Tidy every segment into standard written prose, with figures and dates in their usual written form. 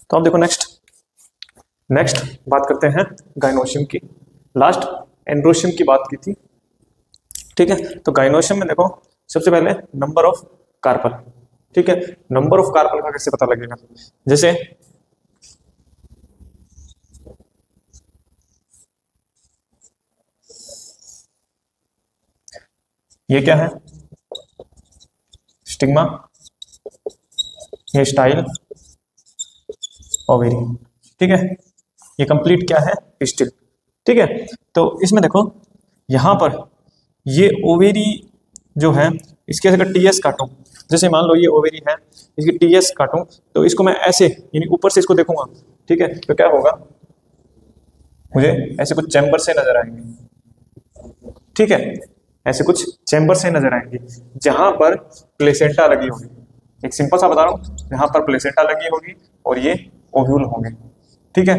तो अब देखो नेक्स्ट बात करते हैं गाइनोशियम की। लास्ट एंड्रोशियम की बात की थी, ठीक है। तो गाइनोशियम में देखो सबसे पहले नंबर ऑफ कार्पल, ठीक है। नंबर ऑफ कार्पल का कैसे पता लगेगा, जैसे ये क्या है, स्टिग्मा, ये स्टाइल, ओवेरी, ठीक है। ये कंप्लीट क्या है, पिस्टिल, ठीक है। तो इसमें देखो यहां पर ये ओवेरी जो है, इसके अगर टीएस काटूं, जैसे मान लो ये ओवेरी है, इसकी टीएस काटूं तो इसको मैं ऐसे यानी ऊपर से इसको देखूंगा, ठीक है। तो क्या होगा, मुझे ऐसे कुछ चैम्बर से नजर आएंगे, ठीक है। ऐसे कुछ चैम्बर से नजर आएंगे जहां पर प्लेसेंटा लगी होगी। एक सिंपल सा बता रहा हूं, यहां पर प्लेसेंटा लगी होगी और ये ओव्यूल होंगे, ठीक है।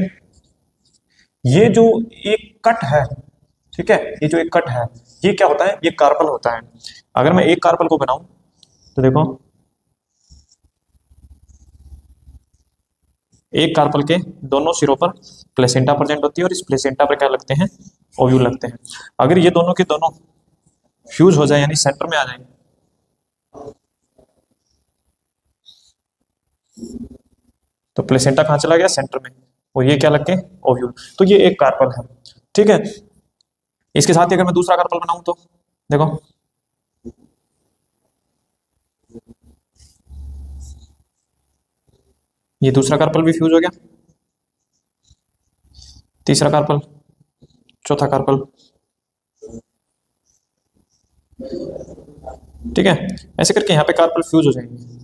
ये जो एक कट है, ठीक है, ये जो एक कट है ये क्या होता है, ये कार्पल होता है। अगर मैं एक कार्पल को बनाऊं तो देखो एक कार्पल के दोनों सिरों पर प्लेसेंटा प्रेजेंट होती है और इस प्लेसेंटा पर क्या लगते हैं, ओव्यूल लगते हैं। अगर ये दोनों के दोनों फ्यूज हो जाए यानी सेंटर में आ जाए तो प्लेसेंटा कहां चला गया, सेंटर में, और ये क्या लग के, ओव्यूल। तो ये एक कार्पल है, ठीक है। इसके साथ ही अगर मैं दूसरा कार्पल बनाऊं तो देखो ये दूसरा कार्पल भी फ्यूज हो गया, तीसरा कार्पल, चौथा कार्पल, ठीक है। ऐसे करके यहाँ पे कार्पल फ्यूज हो जाएंगे।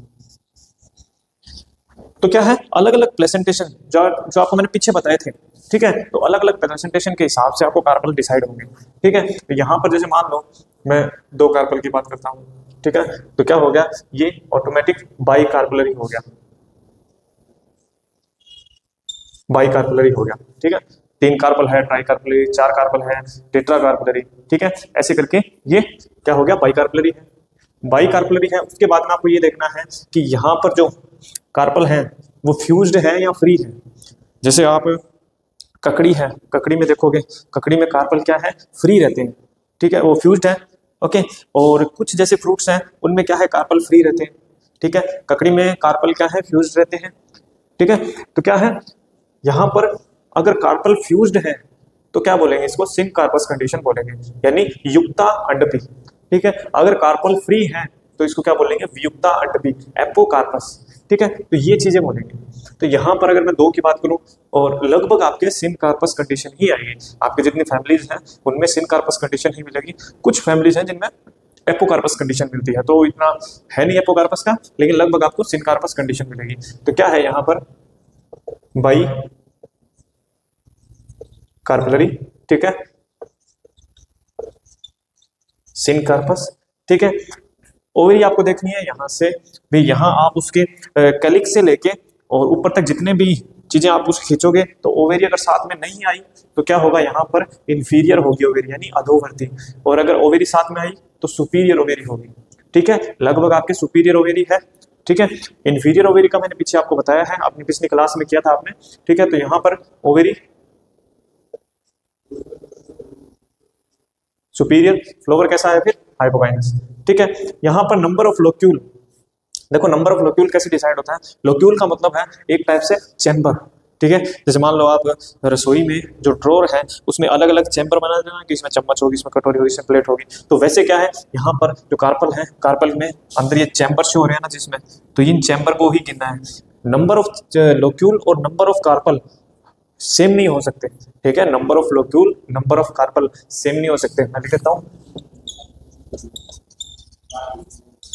तो क्या है, अलग अलग प्रेजेंटेशन जो जो आपको मैंने पीछे बताए थे, ठीक है। तो अलग अलग प्रेजेंटेशन के हिसाब से आपको कार्पल डिसाइड होंगे, ठीक है। तो यहाँ पर जैसे मान लो मैं दो कार्पल की बात करता हूँ, ठीक है। तो क्या हो गया, ये ऑटोमेटिक बाई कार्पलरी हो गया, बाई कार्पलरी हो गया, ठीक है। तीन कार्पल है, ट्राई कार्पलरी, चार कार्पल है, टेट्रा कार्पलरी, ठीक है। ऐसे करके ये क्या हो गया, बाई कार्पलरी है। बाई कार्पलरी है, उसके बाद में आपको ये देखना है कि यहाँ पर जो कार्पल है वो फ्यूज्ड है या फ्री है। जैसे आप ककड़ी है, ककड़ी में देखोगे, ककड़ी में कार्पल क्या है, फ्री रहते हैं, ठीक है, वो फ्यूज्ड है, ओके। और कुछ जैसे फ्रूट्स हैं उनमें क्या है, कार्पल फ्री रहते हैं, ठीक है। ककड़ी में कार्पल क्या है, फ्यूज्ड रहते हैं, ठीक है। तो क्या है, यहाँ पर अगर कार्पल फ्यूज्ड है तो क्या बोलेंगे, इसको सिंक कार्पस कंडीशन बोलेंगे, यानी युक्ता अंडपी, ठीक है। अगर कार्पल फ्री है तो इसको क्या बोलेंगे, वियुक्ता अंडपी, एपोकार्पस, ठीक है। तो ये चीजें बोलेंगे। तो यहाँ पर अगर मैं दो की बात करूं और लगभग आपके सिंक कार्पस कंडीशन ही आएगी, आपके जितनी फैमिलीज हैं उनमें सिंक कार्पस कंडीशन ही मिलेगी। कुछ फैमिलीज हैं जिनमें एपोकार्पस कंडीशन मिलती है, तो इतना है नहीं एपोकार्पस का, लेकिन लगभग आपको सिंक कार्पस कंडीशन मिलेगी। तो क्या है यहाँ पर, बाई कार्पलरी, ठीक है, सिन कार्पस, ठीक है। ओवरी आपको देखनी है यहाँ से भी, यहाँ आप उसके कैलिक से लेके और ऊपर तक जितने भी चीजें आप उसको खींचोगे तो ओवेरी अगर साथ में नहीं आई तो क्या होगा, यहाँ पर इंफीरियर होगी ओवेरी यानी अधोवर्ती, और अगर ओवेरी साथ में आई तो सुपीरियर ओवेरी होगी, ठीक है। लगभग आपके सुपीरियर ओवेरी है, ठीक है। इंफीरियर ओवेरी का मैंने पीछे आपको बताया है, आपने पिछली क्लास में किया था आपने, ठीक है। तो यहाँ पर ओवेरी सुपीरियर, फ्लोवर कैसा है फिर, हाइपोकाइनस, ठीक है। यहाँ पर नंबर ऑफ लोक्यूल, देखो नंबर ऑफ लोक्यूल कैसे डिसाइड होता है, लोक्यूल का मतलब है एक टाइप से चैम्बर, ठीक है। जैसे मान लो आप रसोई में जो ड्रॉर है उसमें अलग अलग चैम्बर बना देना कि इसमें चम्मच होगी, इसमें कटोरी होगी, इसमें प्लेट होगी। तो वैसे क्या है, यहाँ पर जो कार्पल है, कार्पल में अंदर ये चैम्बर शो हो रहे हैं ना जिसमें, तो इन चैम्बर को ही गिनना है। नंबर ऑफ लोक्यूल और नंबर ऑफ कार्पल सेम नहीं हो सकते, ठीक है। Number of locule, number of carpel same नहीं हो सकते। मैं लिख देता हूं,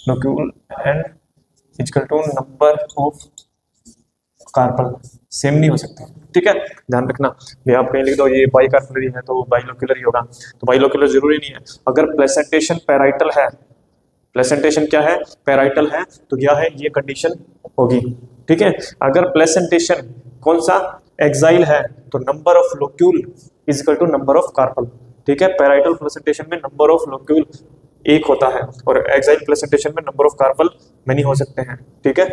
locule and equal to number of carpel same नहीं हो सकते, ठीक है। ध्यान रखना, ये आप कहीं लिख दो ये बाई कार्पलरी है तो बाइलोक्यूलर ही होगा, तो बाइलोक्यूलर जरूरी नहीं है। अगर प्लेसेंटेशन पैराइटल है, प्लेसेंटेशन क्या है, पैराइटल है, तो क्या है, ये कंडीशन होगी, ठीक है। अगर प्लेसेंटेशन कौन सा, एक्साइल है, तो number of locule is equal to number of carpel, ठीक है। पैराइटल प्लेसेंटेशन में नंबर ऑफ लोक्यूल एक होता है, और एक्साइल प्लेसेंटेशन में नंबर ऑफ कार्पल मेनी हो सकते हैं। ठीक है,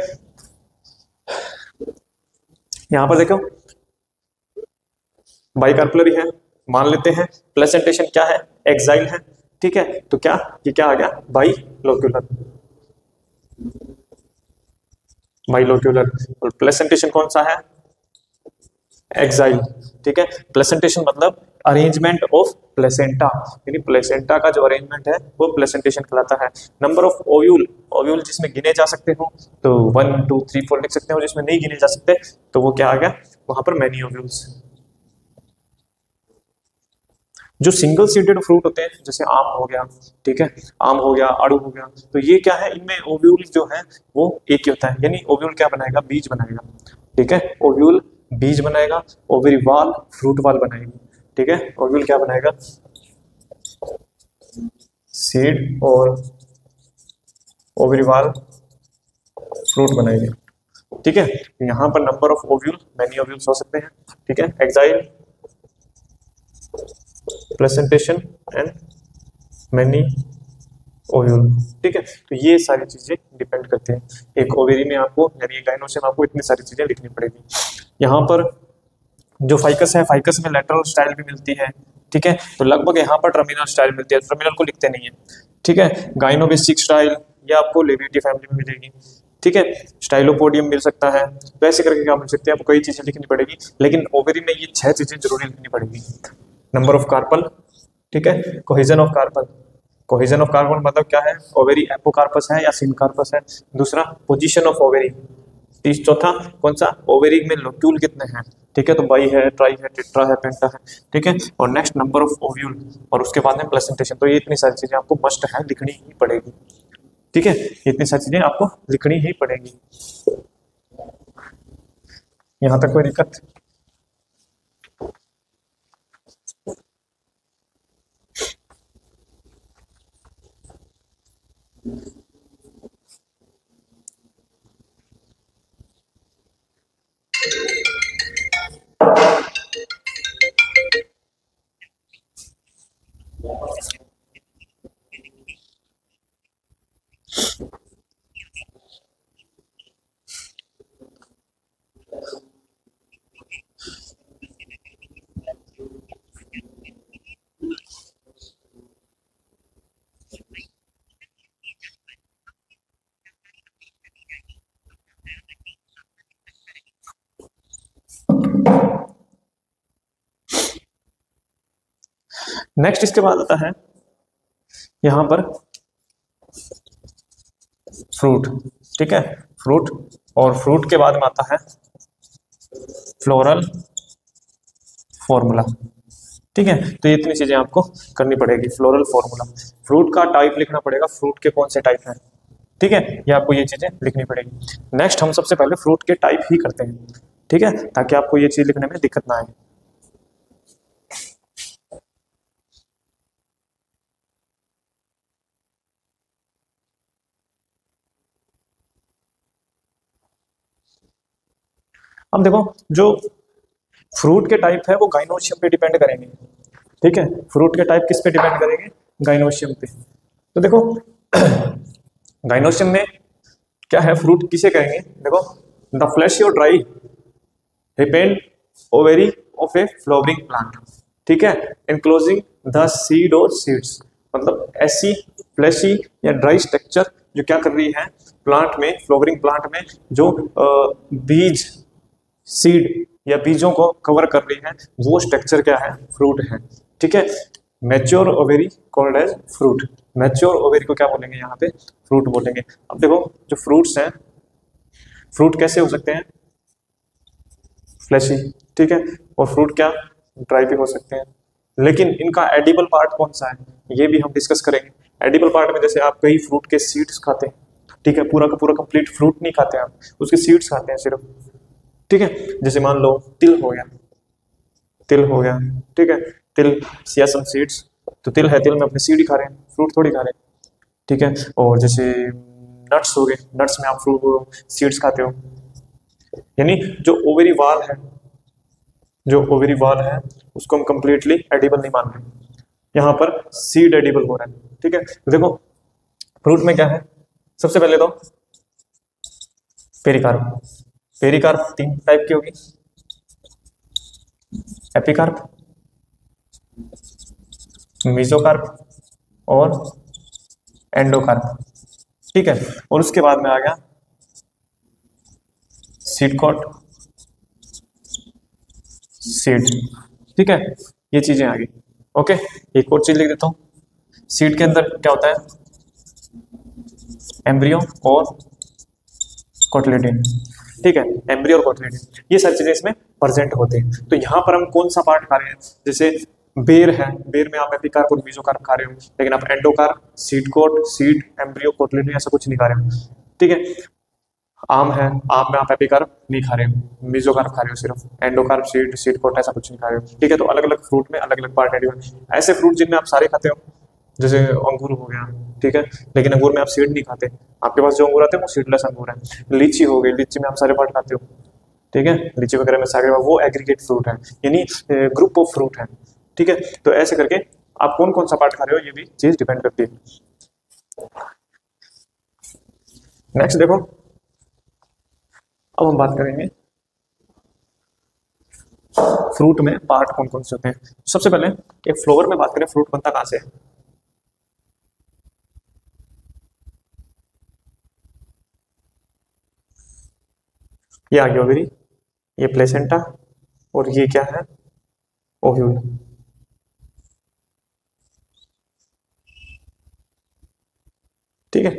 यहां पर देखो बाइकार्पलरी है, मान लेते हैं प्लेसेंटेशन क्या है, एक्साइल है। ठीक है, तो क्या ये क्या आ गया, बाइलोक्यूलर, बाइलोक्यूलर। और प्लेसेंटेशन कौन सा है, एक्साइल। ठीक है, प्लेसेंटेशन मतलब अरेंजमेंट ऑफ प्लेसेंटा, यानी प्लेसेंटा का जो अरेंजमेंट है वो प्लेसेंटेशन कहलाता है। नंबर ऑफ ओव्यूल, ओव्यूल जिसमें गिने जा सकते हो तो 1 2 3 4 लिख सकते हो, जिसमें नहीं गिने जा सकते तो वो क्या आ गया, वहां पर मैनी ओव्यूल्स। जो सिंगल सीडेड फ्रूट होते हैं जैसे आम हो गया, ठीक है, आम हो गया, आड़ू हो गया, तो ये क्या है, इनमें ओव्यूल जो है वो एक ही होता है, यानी ओव्यूल क्या बनाएगा, बीज बनाएगा। ठीक है, ओव्यूल बीज बनाएगा, ओवरी वाल फ्रूट वाल बनाएगी। ठीक है, ओव्यूल क्या बनाएगा, सीड, और ओवरी वाल फ्रूट बनाएगी। ठीक है, यहां पर number of ovule many ovules हो सकते हैं। ठीक है, axile, placentation and many ovule. ठीक है, तो ये सारी चीजें डिपेंड करते हैं। एक ओवेरी में आपको यानी गाइनोसिस में आपको इतनी सारी चीजें लिखनी पड़ेगी। यहाँ पर जो फाइकस है, फाइकस में लेटरल स्टाइल भी मिलती है। ठीक है, तो लगभग यहाँ पर टर्मिनल स्टाइल मिलती है, टर्मिनल को लिखते नहीं है। ठीक है, गाइनोबेसिक स्टाइल ये आपको लेविटी फैमिली में मिलेगी। ठीक है, स्टाइलोपोडियम मिल सकता है, तो ऐसे करके क्या मिल सकते हैं, आपको कई चीजें लिखनी पड़ेगी, लेकिन ओवेरी में ये 6 चीजें जरूरी लिखनी पड़ेगी। नंबर ऑफ कार्पल, ठीक है, cohesion of carpel, cohesion of carbon मतलब क्या है, ओवेरी एपोकार्पस है या सिनकार्पस है। दूसरा पोजीशन ऑफ ओवेरी। चौथा कौन सा, ओवेरी में लोक्यूल कितने हैं। ठीक है, तो बाई है, ट्राई है, टेट्रा है, पेंटा है। ठीक है, और नेक्स्ट नंबर ऑफ ओव्यूल, और उसके बाद में प्लेसेंटेशन। तो ये इतनी सारी चीजें आपको मस्ट है, लिखनी ही पड़ेगी। ठीक है, इतनी सारी चीजें आपको लिखनी ही पड़ेगी। यहां तक कोई दिक्कत? नेक्स्ट इसके बाद आता है यहां पर फ्रूट। ठीक है, फ्रूट, और फ्रूट के बाद में आता है फ्लोरल फॉर्मूला। ठीक है, तो ये इतनी चीजें आपको करनी पड़ेगी। फ्लोरल फॉर्मूला, फ्रूट का टाइप लिखना पड़ेगा, फ्रूट के कौन से टाइप हैं। ठीक है, ये आपको ये चीजें लिखनी पड़ेगी। नेक्स्ट हम सबसे पहले फ्रूट के टाइप ही करते हैं। ठीक है, ताकि आपको ये चीज लिखने में दिक्कत ना आए। अब देखो, जो फ्रूट के टाइप है वो गाइनोशियम पे डिपेंड करेंगे। ठीक है, फ्रूट के टाइप किस पे डिपेंड करेंगे, गाइनोशियम पे। तो देखो गाइनोशियम में क्या है, फ्रूट किसे कहेंगे, देखो द फ्लैशी और dry रिपेंड ovary of A flowering plant. ठीक है, एनक्लोजिंग द सीड और सीड्स, मतलब ऐसी फ्लैशी या ड्राई स्ट्रक्चर जो क्या कर रही है, प्लांट में, फ्लावरिंग प्लांट में जो बीज, सीड या बीजों को कवर कर रही है, वो स्ट्रक्चर क्या है, फ्रूट है। ठीक है, mature ovary called as fruit. Mature ovary को क्या बोलेंगे, यहाँ पे फ्रूट बोलेंगे। अब देखो जो फ्रूट्स हैं, फ्रूट कैसे हो सकते हैं, फ्लैशी। ठीक है, और फ्रूट क्या, ड्राई भी हो सकते हैं। लेकिन इनका एडिबल पार्ट कौन सा है, ये भी हम डिस्कस करेंगे। एडिबल पार्ट में जैसे आप कई फ्रूट के सीड्स खाते हैं, ठीक है, पूरा का पूरा कंप्लीट फ्रूट नहीं खाते आप, उसके सीड्स खाते हैं सिर्फ। ठीक है, जैसे मान लो तिल हो गया, तिल हो गया, ठीक है, तिल या सम सीड्स, तो तिल है, तिल में अपने सीड ही खा रहे हैं, फ्रूट थोड़ी खा रहे हैं। ठीक है, और जैसे नट्स हो गए, नट्स में आप फ्रूट सीड्स खाते हो। यानी जो ओवेरी वाल है, जो ओवेरी वाल है उसको हम कंप्लीटली एडिबल नहीं मान रहे। यहाँ पर सीड एडिबल हो रहा है। ठीक है, देखो फ्रूट में क्या है, सबसे पहले तो पेरिकार्प। पेरिकार्प 3 टाइप की होगी, एपिकार्प, मीजोकार्प और एंडोकार्प। ठीक है, और उसके बाद में आ गया सीड कोट, सीड। ठीक है, ये चीजें आ गई। ओके, एक और चीज लिख देता हूं, सीड के अंदर क्या होता है, एम्ब्रियो और कोटलेटिन। ठीक है, एम्ब्रियो और कोटलेटिन, ये सारी चीजें इसमें प्रेजेंट होते हैं। तो यहाँ पर हम कौन सा पार्ट खा रहे हैं, जैसे बेर है, बेर में आप एपिकार्प और मीजोकार्प खा रहे हो, लेकिन आप endocarp, seed coat, seed, embryo, cotyledon ऐसा कुछ नहीं खा रहे हो। ठीक है, आम है, आम में आप एपिकार्प नहीं खा रहे हो, मीजोकार्प खा रहे हो, सिर्फ एंडोकार्प, सीड, सीड कोट ऐसा कुछ नहीं खा रहे हो। ठीक है, तो अलग अलग फ्रूट में अलग अलग पार्ट एडिबल। ऐसे फ्रूट जिनमें आप सारे खाते हो, जैसे अंगूर हो गया, ठीक है, लेकिन अंगूर में आप सीड नहीं खाते, आपके पास जो अंगूर आते हैं वो सीडलेस अंगूर है। लीची हो गई, लीची में आप सारे पार्ट खाते हो। ठीक है, लीची वगैरह में सारे, वो एग्रीगेट फ्रूट है, यानी ग्रुप ऑफ फ्रूट है। ठीक है, तो ऐसे करके आप कौन कौन सा पार्ट खा रहे हो ये भी चीज डिपेंड करती है। नेक्स्ट देखो, अब हम बात करेंगे फ्रूट में पार्ट कौन कौन से होते हैं। सबसे पहले एक फ्लावर में बात करें, फ्रूट बनता कहां से है, ये आ गया ओवरी, ये प्लेसेंटा, और ये क्या है, ओव्यूल। ठीक है,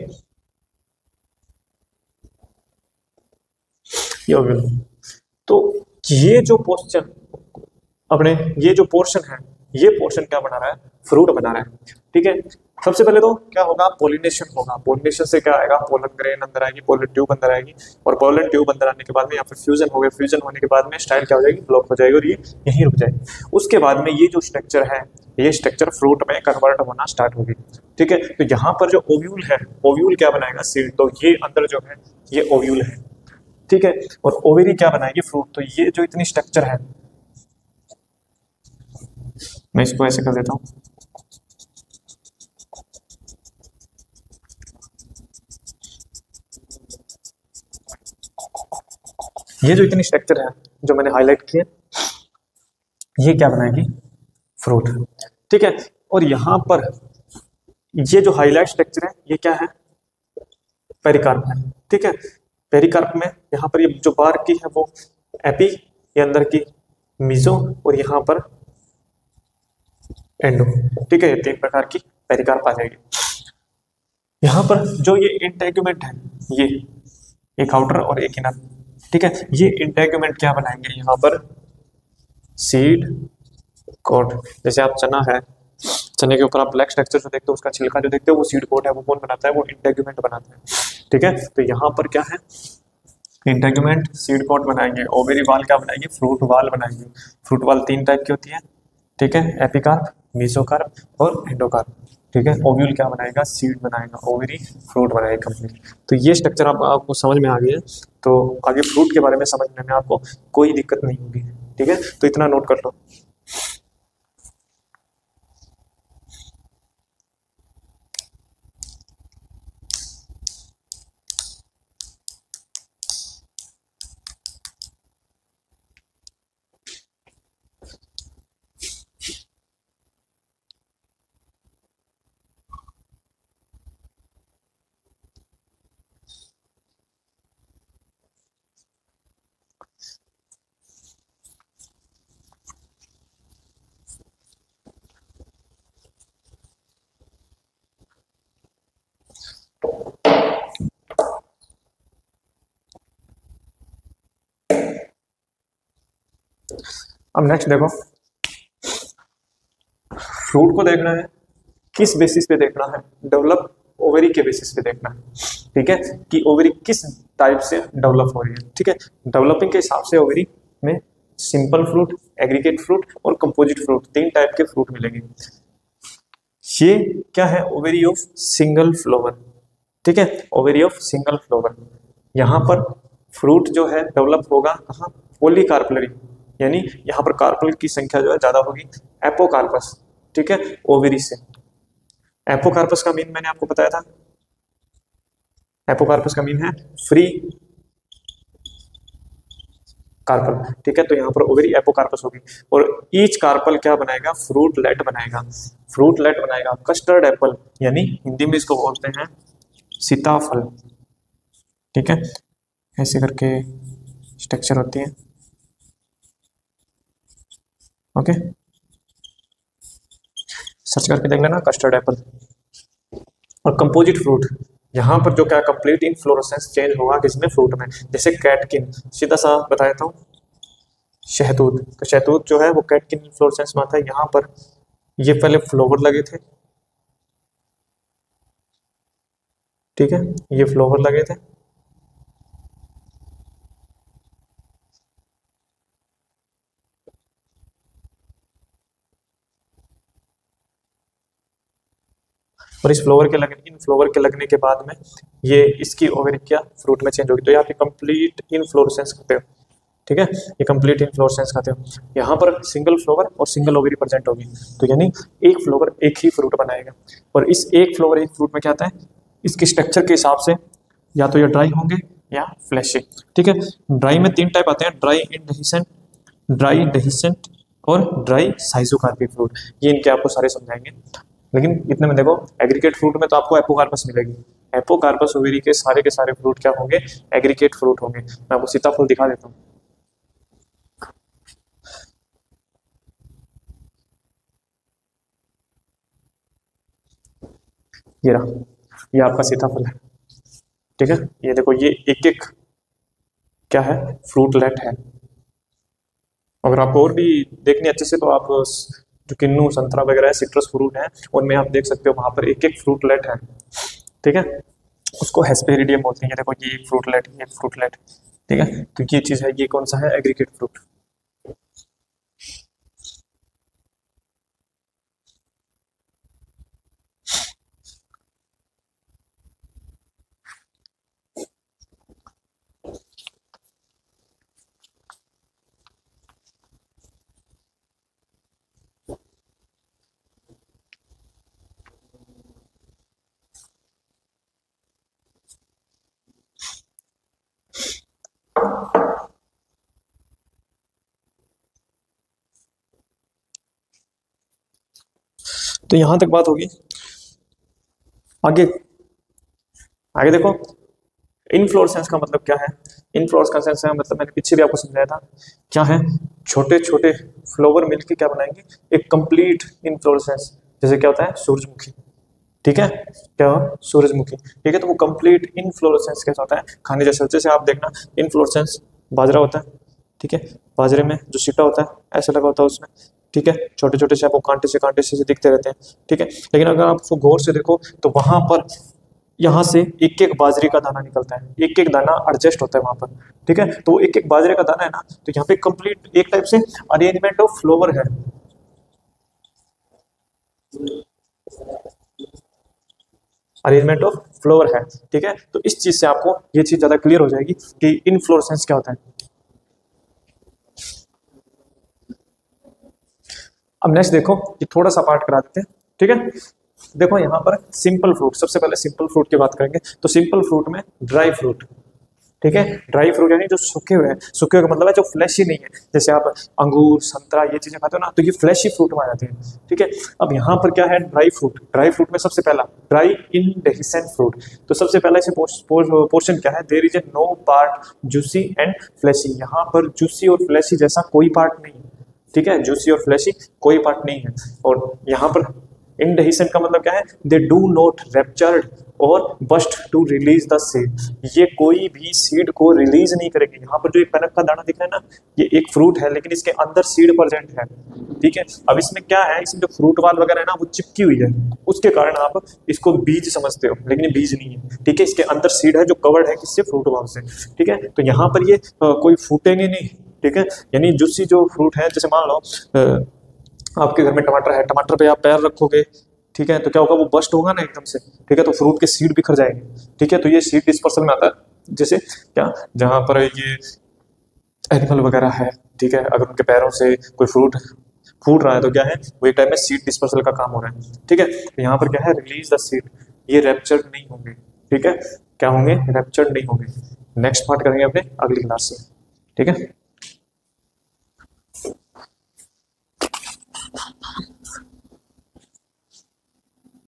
ये ओव्यूल। तो ये जो पोर्शन अपने, ये जो पोर्शन है, ये पोर्शन क्या बना रहा है, फ्रूट बना रहा है। ठीक है, सबसे पहले तो क्या होगा, पोलिनेशन होगा। पोलिनेशन से क्या आएगा, पोलन ग्रेन अंदर आएगी, पोलन ट्यूब अंदर आएगी, और पोलन ट्यूब अंदर आने के बाद में यहाँ पर फ्यूजन हो गया, फ्यूजन होने के बाद में स्टाइल क्या हो जाएगी, ब्लॉक हो जाएगी, और ये यहीं रुक जाएगी। उसके बाद में ये जो स्ट्रक्चर है, ये स्ट्रक्चर फ्रूट में कन्वर्ट होना स्टार्ट होगी। ठीक है, तो यहाँ पर जो ओव्यूल है, ओव्यूल क्या बनाएगा, सीड। तो ये अंदर जो है ये ओव्यूल है। ठीक है, और ओवेरी क्या बनाएगी, फ्रूट। तो ये जो इतनी स्ट्रक्चर है, मैं इसको ऐसे कर देता हूं, ये जो इतनी स्ट्रक्चर है जो मैंने हाईलाइट किए, ये क्या बनाएगी, फ्रूट। ठीक है, और यहां पर ये जो हाईलाइट स्ट्रक्चर है ये क्या है, पेरिकार्प है। ठीक है, पेरिकार्प में यहाँ पर ये जो बार की है वो एपी, ये अंदर की मीजो, और यहाँ पर एंडो। ठीक है, 3 प्रकार की पेरिकार्प आ जाएगी। यहाँ पर जो ये इंटेगुमेंट है, ये एक आउटर और एक इनर। ठीक है, ये इंटेगुमेंट क्या बनाएंगे, यहाँ पर सीड कोट। जैसे आप चना है, चने के ऊपर आप ब्लैक स्ट्रक्चर जो देखते हो, उसका छिलका जो देखते हो वो सीड कोट है, वो कौन बनाता है, वो इंटेगुमेंट बनाता है। ठीक है, तो यहाँ पर क्या है, इंटेगुमेंट, सीड कोट बनाएंगे। ओवेरी वाल क्या बनाएंगे, फ्रूट वाल बनाएंगे। फ्रूट वाल 3 टाइप की होती है। ठीक है, एपिकार्प, मीसोकार्प और एंडोकार्प। ठीक है, ओव्यूल क्या बनाएगा, सीड बनाएगा, ओवेरी फ्रूट बनाएगा कंप्लीट। तो ये स्ट्रक्चर आपको समझ में आ गया, तो आगे फ्रूट के बारे में समझने में आपको कोई दिक्कत नहीं होगी। ठीक है, तो इतना नोट कर लो। अब नेक्स्ट देखो, फ्रूट को देखना है किस बेसिस पे देखना है, डेवलप ओवरी के बेसिस पे देखना है। ठीक है, कि ओवरी किस टाइप से डेवलप हो रही है। ठीक है, डेवलपिंग के हिसाब से ओवरी में सिंपल फ्रूट, एग्रीगेट फ्रूट और कंपोजिट फ्रूट, 3 टाइप के फ्रूट मिलेंगे। ये क्या है, ओवरी ऑफ सिंगल फ्लावर। ठीक है, ओवरी ऑफ सिंगल फ्लावर। यहाँ पर फ्रूट जो है डेवलप होगा कहाँ, पॉलीकार्पलरी, यानी यहाँ पर कार्पल की संख्या जो है ज्यादा होगी, एपोकार्पस। ठीक है, ओवरी से। एपोकार्पस का मीन मैंने आपको बताया था, एपोकार्पस का मीन है फ्री कार्पल, ठीक है। तो यहाँ पर ओवरी एपोकार्पस होगी, और ईच कार्पल क्या बनाएगा, फ्रूटलेट बनाएगा, फ्रूटलेट बनाएगा, कस्टर्ड एप्पल, यानी हिंदी में इसको बोलते हैं सीताफल, ठीक है। ऐसे करके स्ट्रक्चर होती है, ओके, सर्च करके देख लेना कस्टर्ड एप्पल। और कंपोजिट फ्रूट, यहाँ पर जो क्या कंप्लीट इनफ्लोरेसेंस चेंज होगा किसमें, फ्रूट में, जैसे कैटकिन, सीधा सा बता देता हूँ, शहतूत, तो शहतूत जो है वो कैटकिन इनफ्लोरेसेंस में आता है। यहाँ पर ये पहले फ्लावर लगे थे, ठीक है, ये फ्लावर लगे थे, और इस फ्लावर के लगने, इन फ्लावर के लगने के बाद में ये इसकी ओवरी क्या फ्रूट में चेंज होगी। तो यहाँ पे कंप्लीट इनफ्लोरेसेंस करते हो, ठीक है, ये कंप्लीट इनफ्लोरेसेंस खाते हो। यहाँ पर सिंगल फ्लावर और सिंगल ओवरी प्रेजेंट होगी, तो यानी एक फ्लावर एक ही फ्रूट बनाएगा। और इस एक फ्लावर एक फ्रूट में क्या आता है, इसके स्ट्रक्चर के हिसाब से या तो ये ड्राई होंगे या फ्लैशी, ठीक है। ड्राई में 3 टाइप आते हैं, ड्राई इनडेहिसेंट, ड्राई डेहिसेंट और ड्राई साइजोकार्पिक फ्रूट, ये इनके आपको सारे समझाएंगे। लेकिन इतने में देखो, एग्रीगेट फ्रूट में तो आपको एपोकार्पस मिलेगी, एपोकार्पस ओवेरी के सारे फ्रूट क्या होंगे, एग्रीगेट फ्रूट होंगे। मैं आपको सीताफल दिखा देता हूँ, ये रहा, ये आपका सीताफल है, ठीक है। ये देखो, ये एक एक क्या है, फ्रूटलेट है। अगर आपको और भी देखनी अच्छे से, तो आप जो किन्नू संतरा वगैरह है, सिट्रस फ्रूट है, उनमें आप देख सकते हो, वहां पर एक एक फ्रूटलेट है, ठीक है। उसको हेस्पेरिडियम बोलते हैं। ये देखो, ये एक फ्रूटलेट, ये एक फ्रूटलेट, ठीक है। तो ये चीज है, ये कौन सा है, एग्रीगेट फ्रूट। तो यहां तक बात होगी। आगे आगे देखो, इनफ्लोरेसेंस का मतलब क्या है, इनफ्लोरेसेंस का मतलब मैंने पीछे भी आपको समझाया था, क्या है, छोटे छोटे फ्लावर मिलके क्या बनाएंगे, एक कंप्लीट इनफ्लोरेसेंस। जैसे क्या होता है, सूरजमुखी, ठीक है, क्या सूरजमुखी, ठीक है। तो वो कंप्लीट इनफ्लोरेसेंस कैसा होता है, खाने जैसे। जैसे आप देखना, इनफ्लोरेसेंस बाजरा होता है, ठीक है, बाजरे में जो सीटा होता है ऐसा लगा होता है उसमें, ठीक है, छोटे छोटे से आपको कांटे से दिखते रहते हैं, ठीक है। लेकिन अगर आप उसको गौर से देखो, तो वहां पर यहाँ से एक एक बाजरे का दाना निकलता है, एक एक दाना एडजस्ट होता है वहां पर, ठीक है। तो एक एक बाजरे का दाना है ना, तो यहाँ पे कंप्लीट एक टाइप से अरेंजमेंट ऑफ फ्लावर है, अरेंजमेंट ऑफ फ्लावर है, ठीक है। तो इस चीज से आपको ये चीज ज्यादा क्लियर हो जाएगी कि इनफ्लोरेसेंस क्या होता है। अब नेक्स्ट देखो, ये थोड़ा सा पार्ट करा देते हैं, ठीक है। देखो यहाँ पर सिंपल फ्रूट, सबसे पहले सिंपल फ्रूट की बात करेंगे। तो सिंपल फ्रूट में ड्राई फ्रूट, ठीक है, ड्राई फ्रूट यानी जो सूखे हुए हैं, सूखे हुए का मतलब है जो फ्लैशी नहीं है। जैसे आप अंगूर संतरा ये चीजें खाते हो ना, तो ये फ्लैशी फ्रूट में आ जाते हैं, ठीक है। अब यहाँ पर क्या है, ड्राई फ्रूट, ड्राई फ्रूट में सबसे पहला ड्राई इनडेहिसेंट फ्रूट। तो सबसे पहला इसे पोर्शन क्या है, there is a no part juicy and fleshy. यहाँ पर जूसी और फ्लैशी जैसा कोई पार्ट नहीं है, ठीक है, जूसी और फ्लैशी कोई पार्ट नहीं है। और यहाँ पर इनडेहिसेंट का मतलब क्या है, दे डू नॉट रैप्चर्ड और burst to release the seed, ये कोई भी सीड को रिलीज नहीं करेंगे। यहाँ पर जो एक कनक का दाना दिख रहा है ना, ये एक फ्रूट है, लेकिन इसके अंदर सीड प्रेजेंट है, ठीक है। अब इसमें क्या है, इसमें जो फ्रूट वाल वगैरह है ना, वो चिपकी हुई है, उसके कारण आप इसको बीज समझते हो, लेकिन ये बीज नहीं है, ठीक है। इसके अंदर सीड है जो कवर्ड है किससे, फ्रूट वाल से, ठीक है। तो यहाँ पर ये कोई फूटेंगे नहीं, ठीक है। यानी जूसी जो फ्रूट है, जैसे मान लो आपके घर में टमाटर है, टमाटर पे आप पैर रखोगे, ठीक है, तो क्या होगा, वो बस्ट होगा ना एकदम से, ठीक है। तो फ्रूट के सीड बिखर जाएंगे, ठीक है। तो ये सीड डिस्पर्सल में आता है, जैसे क्या, जहां पर ये एनिमल वगैरह है, ठीक है, अगर उनके पैरों से कोई फ्रूट फूट रहा है तो क्या है, वो एक टाइप में सीड डिस्पर्सल का काम हो रहा है। ठीक है, तो यहाँ पर क्या है, रिलीज द सीड, ये रैप्चर्ड नहीं होंगे। ठीक है, क्या होंगे, रैप्चर्ड नहीं होंगे। नेक्स्ट पार्ट करेंगे अपने अगली क्लास से। ठीक है।